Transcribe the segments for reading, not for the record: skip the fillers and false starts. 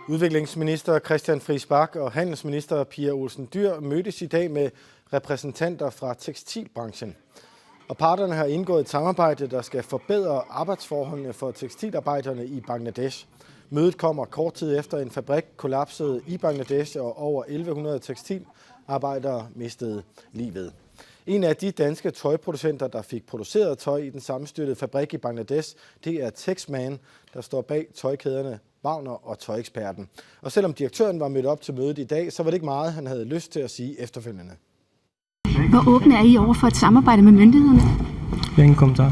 Udviklingsminister Christian Friis Bach og handelsminister Pia Olsen Dyhr mødtes i dag med repræsentanter fra tekstilbranchen. Og parterne har indgået et samarbejde, der skal forbedre arbejdsforholdene for tekstilarbejderne i Bangladesh. Mødet kommer kort tid efter en fabrik kollapsede i Bangladesh, og over 1100 tekstilarbejdere mistede livet. En af de danske tøjproducenter, der fik produceret tøj i den sammenstyrtede fabrik i Bangladesh, det er Texman, der står bag tøjkæderne Wagner og Tøjeksperten. Og selvom direktøren var mødt op til mødet i dag, så var det ikke meget, han havde lyst til at sige efterfølgende. Hvor åbne er I over for et samarbejde med myndighederne? Ingen kommentar.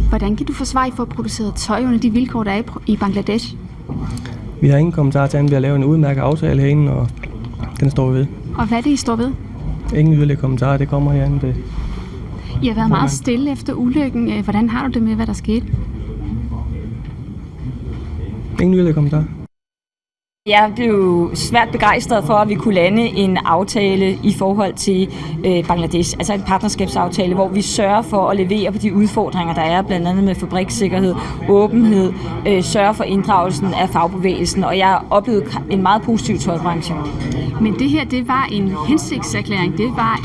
Hvordan kan du forsvare, for at producere tøj under de vilkår, der er i Bangladesh? Vi har ingen kommentar til, at vi har lavet en udmærket aftale herinde, og den står vi ved. Og hvad er det, I står ved? Ingen yderligere kommentarer, det kommer herinde ved. I har været meget stille efter ulykken. Hvordan har du det med, hvad der skete? Ingen yderligere kommentarer. Jeg blev svært begejstret for, at vi kunne lande en aftale i forhold til Bangladesh, altså en partnerskabsaftale, hvor vi sørger for at levere på de udfordringer, der er, blandt andet med fabrikssikkerhed, åbenhed, sørger for inddragelsen af fagbevægelsen, og jeg har oplevet en meget positiv tøjbranche. Men det her, det var en hensigtserklæring, det var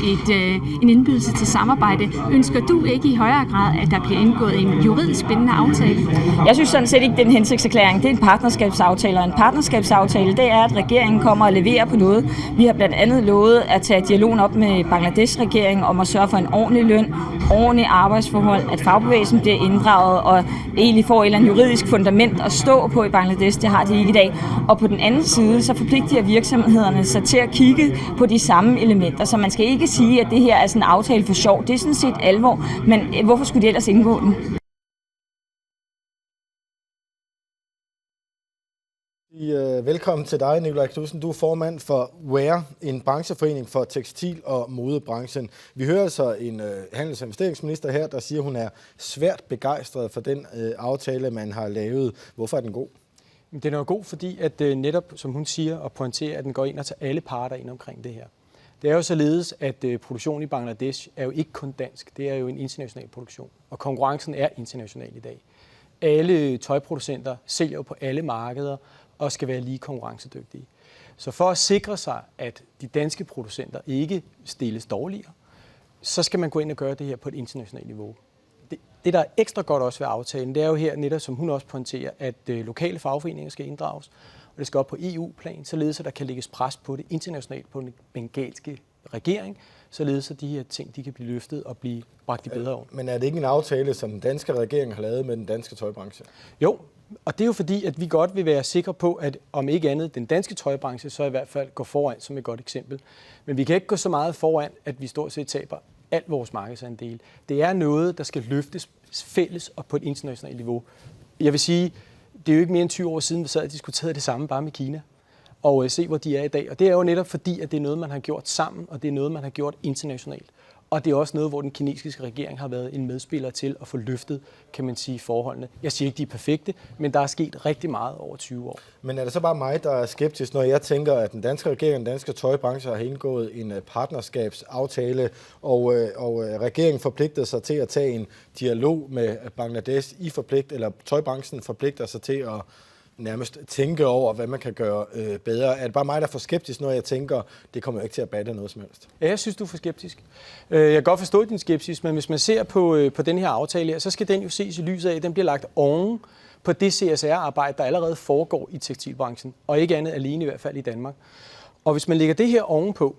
en indbydelse til samarbejde. Ønsker du ikke i højere grad, at der bliver indgået en juridisk bindende aftale? Jeg synes sådan set ikke, det er en hensigtserklæring, det er en partnerskabsaftale, og en partnerskabsaftale, det er, at regeringen kommer og leverer på noget. Vi har blandt andet lovet at tage dialogen op med Bangladesh-regeringen om at sørge for en ordentlig løn, ordentlige arbejdsforhold, at fagbevægelsen bliver inddraget og egentlig får et eller andet juridisk fundament at stå på i Bangladesh. Det har de ikke i dag. Og på den anden side, så forpligter virksomhederne sig til at kigge på de samme elementer. Så man skal ikke sige, at det her er sådan en aftale for sjov. Det er sådan set alvor. Men hvorfor skulle de ellers indgå den? Velkommen til dig, Nikolaj Knudsen. Du er formand for WEAR, en brancheforening for tekstil- og modebranchen. Vi hører altså en handels- og investeringsminister her, der siger, at hun er svært begejstret for den aftale, man har lavet. Hvorfor er den god? Den er jo god, fordi at netop, som hun siger og pointerer, at den går ind og tager alle parter ind omkring det her. Det er jo således, at produktionen i Bangladesh er jo ikke kun dansk. Det er jo en international produktion, og konkurrencen er international i dag. Alle tøjproducenter sælger jo på alle markeder og skal være lige konkurrencedygtige. Så for at sikre sig, at de danske producenter ikke stilles dårligere, så skal man gå ind og gøre det her på et internationalt niveau. Det, der er ekstra godt også ved aftalen, det er jo her netop, som hun også pointerer, at lokale fagforeninger skal inddrages, og det skal op på EU-plan, således at der kan lægges pres på det internationalt på den bengalske regering, således at de her ting de kan blive løftet og blive bragt i bedre orden. Men er det ikke en aftale, som den danske regering har lavet med den danske tøjbranche? Jo, og det er jo fordi, at vi godt vil være sikre på, at om ikke andet den danske tøjbranche, så i hvert fald går foran som et godt eksempel. Men vi kan ikke gå så meget foran, at vi stort set taber alt vores markedsandel. Det er noget, der skal løftes fælles og på et internationalt niveau. Jeg vil sige, det er jo ikke mere end 20 år siden, vi sad og diskuterede det samme bare med Kina. Og se, hvor de er i dag. Og det er jo netop fordi, at det er noget, man har gjort sammen, og det er noget, man har gjort internationalt. Og det er også noget, hvor den kinesiske regering har været en medspiller til at få løftet, kan man sige, forholdene. Jeg siger ikke, de er perfekte, men der er sket rigtig meget over 20 år. Men er det så bare mig, der er skeptisk, når jeg tænker, at den danske regering og den danske tøjbranche har indgået en partnerskabsaftale, og regeringen forpligter sig til at tage en dialog med Bangladesh, eller tøjbranchen forpligter sig til at nærmest tænke over, hvad man kan gøre bedre. Er det bare mig, der er for skeptisk, når jeg tænker, det kommer jo ikke til at batte noget som helst? Ja, jeg synes, du er for skeptisk. Jeg kan godt forstå din skepsis, men hvis man ser på den her aftale her, så skal den jo ses i lyset af, at den bliver lagt oven på det CSR-arbejde, der allerede foregår i tekstilbranchen, og ikke andet alene i hvert fald i Danmark. Og hvis man lægger det her ovenpå,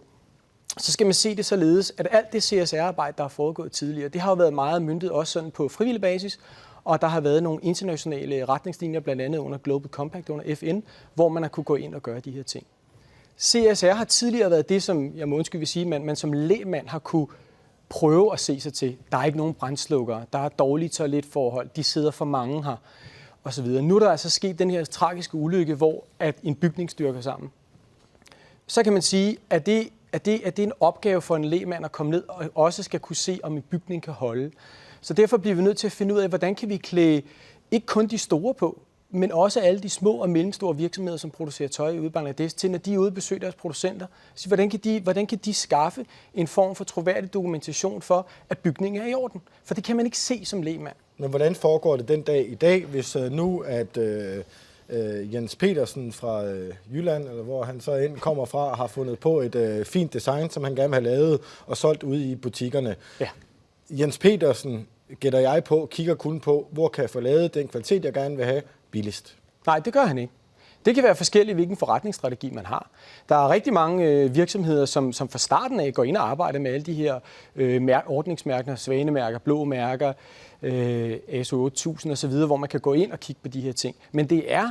så skal man se det således, at alt det CSR-arbejde, der har foregået tidligere, det har jo været meget møntet også sådan på frivillig basis, og der har været nogle internationale retningslinjer, blandt andet under Global Compact, under FN, hvor man har kunne gå ind og gøre de her ting. CSR har tidligere været det, som jeg må undskylde sige, man som lægmand har kunne prøve at se sig til. Der er ikke nogen brandslukkere, der er dårlige toiletforhold, de sidder for mange her, osv. Nu er der altså sket den her tragiske ulykke, hvor at en bygning styrker sammen. Så kan man sige, at det er en opgave for en lægmand at komme ned og også skal kunne se, om en bygning kan holde. Så derfor bliver vi nødt til at finde ud af, hvordan kan vi klæde ikke kun de store på, men også alle de små og mellemstore virksomheder, som producerer tøj ude i Bangladesh, til når de er ude og besøger deres producenter. Så hvordan kan de skaffe en form for troværdig dokumentation for, at bygningen er i orden? For det kan man ikke se som lægmand. Men hvordan foregår det den dag i dag, hvis nu at Jens Petersen fra Jylland, eller hvor han så end kommer fra, har fundet på et fint design, som han gerne vil have lavet og solgt ud i butikkerne. Ja. Jens Petersen, gætter jeg på, kigger kun på, hvor kan jeg få lavet den kvalitet, jeg gerne vil have, billigst. Nej, det gør han ikke. Det kan være forskelligt, hvilken forretningsstrategi man har. Der er rigtig mange virksomheder, som fra starten af går ind og arbejder med alle de her ordningsmærker, svanemærker, blå mærker, ASO 8000 osv., hvor man kan gå ind og kigge på de her ting. Men det er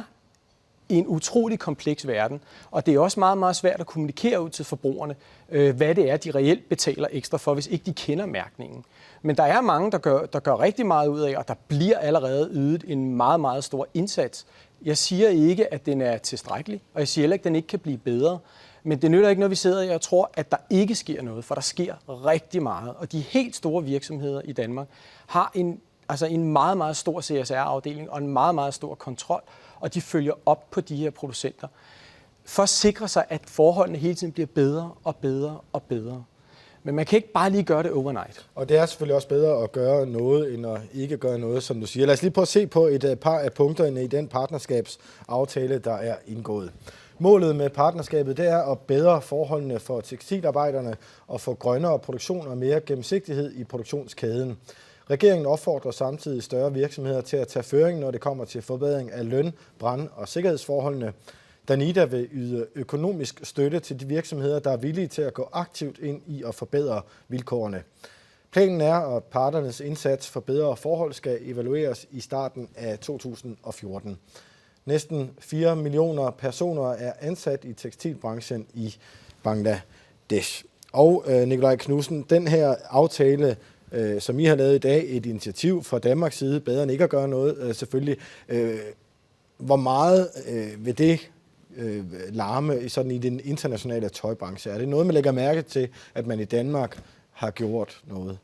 en utrolig kompleks verden, og det er også meget, meget svært at kommunikere ud til forbrugerne, hvad det er, de reelt betaler ekstra for, hvis ikke de kender mærkningen. Men der er mange, der gør rigtig meget ud af, og der bliver allerede ydet en meget, meget stor indsats. Jeg siger ikke, at den er tilstrækkelig, og jeg siger heller ikke, at den ikke kan blive bedre. Men det nytter ikke, når vi sidder og tror, at der ikke sker noget, for der sker rigtig meget. Og de helt store virksomheder i Danmark har en meget, meget stor CSR-afdeling og en meget, meget stor kontrol, og de følger op på de her producenter for at sikre sig, at forholdene hele tiden bliver bedre og bedre og bedre. Men man kan ikke bare lige gøre det overnight. Og det er selvfølgelig også bedre at gøre noget, end at ikke gøre noget, som du siger. Lad os lige prøve at se på et par af punkterne i den partnerskabsaftale, der er indgået. Målet med partnerskabet, det er at bedre forholdene for tekstilarbejderne og få grønnere produktion og mere gennemsigtighed i produktionskæden. Regeringen opfordrer samtidig større virksomheder til at tage føring, når det kommer til forbedring af løn, brand- og sikkerhedsforholdene. Danida vil yde økonomisk støtte til de virksomheder, der er villige til at gå aktivt ind i at forbedre vilkårene. Planen er, at parternes indsats for bedre forhold skal evalueres i starten af 2014. Næsten 4 millioner personer er ansat i tekstilbranchen i Bangladesh. Og Nikolaj Knudsen, den her aftale, som I har lavet i dag, et initiativ fra Danmarks side, bedre end ikke at gøre noget, selvfølgelig. Hvor meget vil det larme sådan i den internationale tøjbranche? Er det noget, man lægger mærke til, at man i Danmark har gjort noget?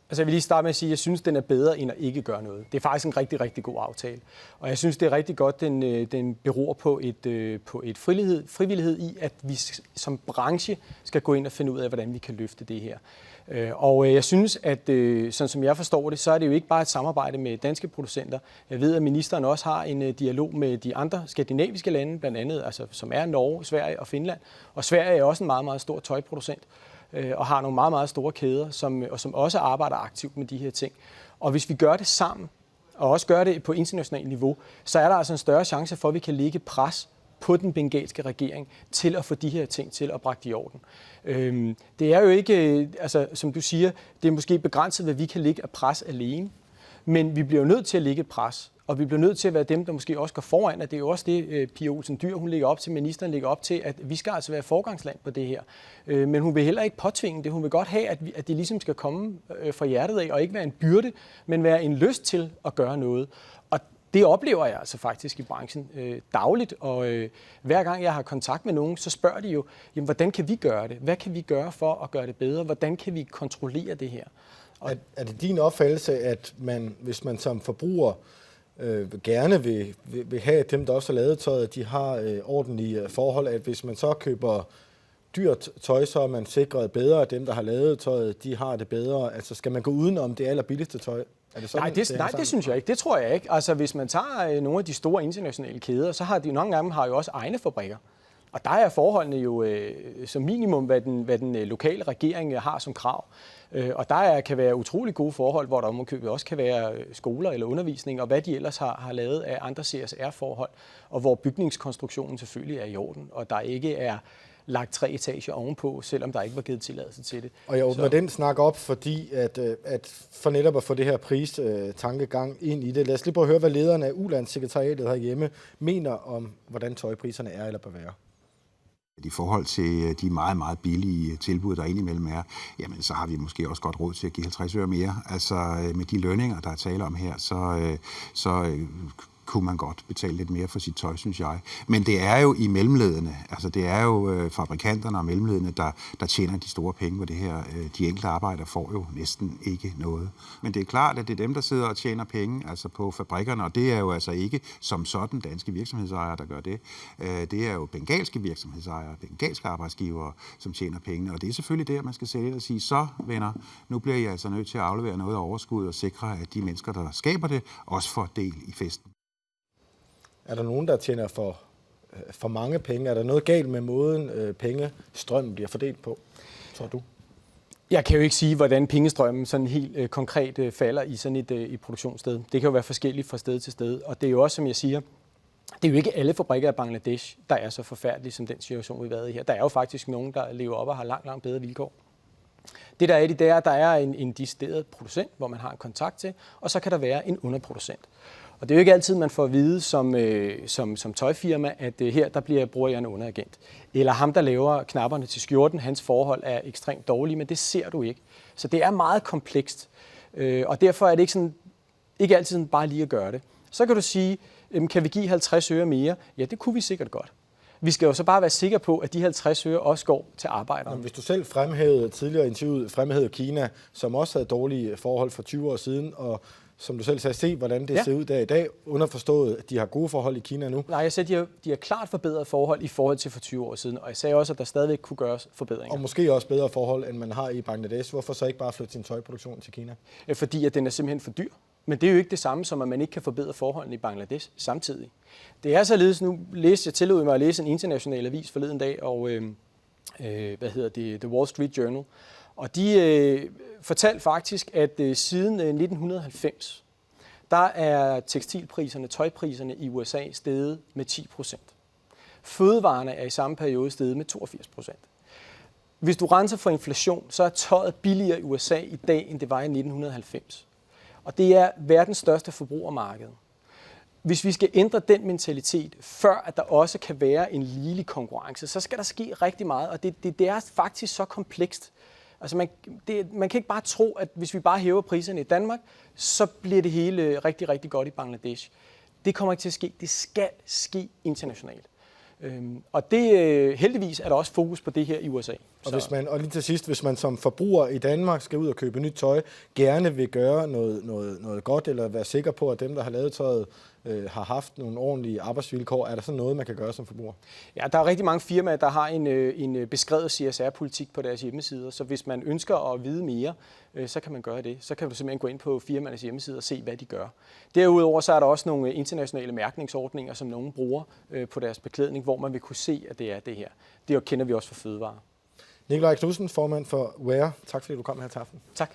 Altså jeg vil lige starte med at sige, at jeg synes, den er bedre end at ikke gøre noget. Det er faktisk en rigtig, rigtig god aftale. Og jeg synes, det er rigtig godt, den beror på et frivillighed i, at vi som branche skal gå ind og finde ud af, hvordan vi kan løfte det her. Og jeg synes, at sådan som jeg forstår det, så er det jo ikke bare et samarbejde med danske producenter. Jeg ved, at ministeren også har en dialog med de andre skandinaviske lande, blandt andet, altså, som er Norge, Sverige og Finland. Og Sverige er også en meget, meget stor tøjproducent og har nogle meget, meget store kæder, som også arbejder aktivt med de her ting. Og hvis vi gør det sammen, og også gør det på internationalt niveau, så er der altså en større chance for, at vi kan lægge pres på den bengalske regering til at få de her ting til at bragt i orden. Det er jo ikke, altså som du siger, det er måske begrænset, hvad vi kan lægge af pres alene, men vi bliver nødt til at lægge et pres, og vi bliver nødt til at være dem, der måske også går foran, og det er jo også det, Pia Olsen Dyhr, hun lægger op til, ministeren lægger op til, at vi skal altså være foregangsland på det her. Men hun vil heller ikke påtvinge det. Hun vil godt have, at det ligesom skal komme fra hjertet af, og ikke være en byrde, men være en lyst til at gøre noget. Og det oplever jeg altså faktisk i branchen dagligt, og hver gang jeg har kontakt med nogen, så spørger de jo, jamen, hvordan kan vi gøre det? Hvad kan vi gøre for at gøre det bedre? Hvordan kan vi kontrollere det her? Er det din opfattelse, at man, hvis man som forbruger gerne vil have, at dem, der også har lavet tøjet, de har ordentlige forhold, at hvis man så køber dyrt tøj, så er man sikret bedre, at dem, der har lavet tøjet, de har det bedre. Altså skal man gå udenom det allerbilligste tøj? Er det sådan, det synes jeg ikke. Det tror jeg ikke. Altså hvis man tager nogle af de store internationale kæder, så har de nogle gange har jo også egne fabrikker. Og der er forholdene jo som minimum, hvad den lokale regering har som krav. Og der kan være utrolig gode forhold, hvor der også kan være skoler eller undervisning, og hvad de ellers har lavet af andre CSR-forhold, og hvor bygningskonstruktionen selvfølgelig er i orden, og der ikke er lagt 3 etager ovenpå, selvom der ikke var givet tilladelse til det. Og jeg åbner den snak op, fordi at for netop at få det her pristankegang ind i det. Lad os lige prøve at høre, hvad lederen af Ulandssekretariatet herhjemme mener om, hvordan tøjpriserne er eller bør være. I forhold til de meget, meget billige tilbud, der indimellem er, jamen så har vi måske også godt råd til at give 50 øre mere. Altså med de lønninger, der er tale om her, så kunne man godt betale lidt mere for sit tøj, synes jeg. Men det er jo i mellemledene, altså det er jo fabrikanterne og mellemledene, der tjener de store penge på det her. De enkelte arbejdere får jo næsten ikke noget. Men det er klart, at det er dem, der sidder og tjener penge, altså på fabrikkerne, og det er jo altså ikke som sådan danske virksomhedsejere, der gør det. Det er jo bengalske virksomhedsejere, bengalske arbejdsgivere, som tjener pengene, og det er selvfølgelig der, man skal sætte ind og sige, så venner, nu bliver I altså nødt til at aflevere noget af overskud og sikre, at de mennesker, der skaber det, også får del i festen. Er der nogen, der tjener for mange penge? Er der noget galt med måden, pengestrømmen bliver fordelt på, tror du? Jeg kan jo ikke sige, hvordan pengestrømmen sådan helt konkret falder i sådan et produktionssted. Det kan jo være forskelligt fra sted til sted. Og det er jo også, som jeg siger, det er jo ikke alle fabrikker af Bangladesh, der er så forfærdelige som den situation, vi har været i her. Der er jo faktisk nogen, der lever op og har langt, langt bedre vilkår. Det der er det, der er en decideret producent, hvor man har en kontakt til, og så kan der være en underproducent. Og det er jo ikke altid, man får at vide som tøjfirma, at her der bruger jeg en underagent. Eller ham, der laver knapperne til skjorten, hans forhold er ekstremt dårlige, men det ser du ikke. Så det er meget komplekst, og derfor er det ikke altid sådan bare lige at gøre det. Så kan du sige, kan vi give 50 øre mere? Ja, det kunne vi sikkert godt. Vi skal jo så bare være sikre på, at de 50 øre også går til arbejderne. Hvis du selv tidligere interviewet fremhævede Kina, som også havde dårlige forhold for 20 år siden, og som du selv sagde, se hvordan det ser ud der i dag, underforstået, at de har gode forhold i Kina nu. Nej, jeg sagde, at de har klart forbedret forhold i forhold til for 20 år siden, og jeg sagde også, at der stadigvæk kunne gøres forbedringer. Og måske også bedre forhold, end man har i Bangladesh. Hvorfor så ikke bare flytte sin tøjproduktion til Kina? Fordi at den er simpelthen for dyr. Men det er jo ikke det samme som, at man ikke kan forbedre forholdene i Bangladesh samtidig. Det er således, nu tillod mig at læse en international avis forleden dag, og The Wall Street Journal. Og de fortalte faktisk, at siden 1990, der er tekstilpriserne, tøjpriserne i USA steget med 10%. Fødevarene er i samme periode steget med 82%. Hvis du renser for inflation, så er tøjet billigere i USA i dag, end det var i 1990. Og det er verdens største forbrugermarked. Hvis vi skal ændre den mentalitet, før at der også kan være en ligelig konkurrence, så skal der ske rigtig meget, og det er faktisk så komplekst. Altså man kan ikke bare tro, at hvis vi bare hæver priserne i Danmark, så bliver det hele rigtig, rigtig godt i Bangladesh. Det kommer ikke til at ske. Det skal ske internationalt. Og det heldigvis er der også fokus på det her i USA. Og lige til sidst, hvis man som forbruger i Danmark skal ud og købe nyt tøj, gerne vil gøre noget godt, eller være sikker på, at dem, der har lavet tøjet, har haft nogle ordentlige arbejdsvilkår, er der så noget, man kan gøre som forbruger? Ja, der er rigtig mange firmaer, der har en beskrevet CSR-politik på deres hjemmesider, så hvis man ønsker at vide mere, så kan man gøre det. Så kan du simpelthen gå ind på firmaernes hjemmesider og se, hvad de gør. Derudover så er der også nogle internationale mærkningsordninger, som nogen bruger på deres beklædning, hvor man vil kunne se, at det er det her. Det kender vi også for fødevarer. Nikolaj Knudsen, formand for WEAR. Tak fordi du kom her til aften. Tak.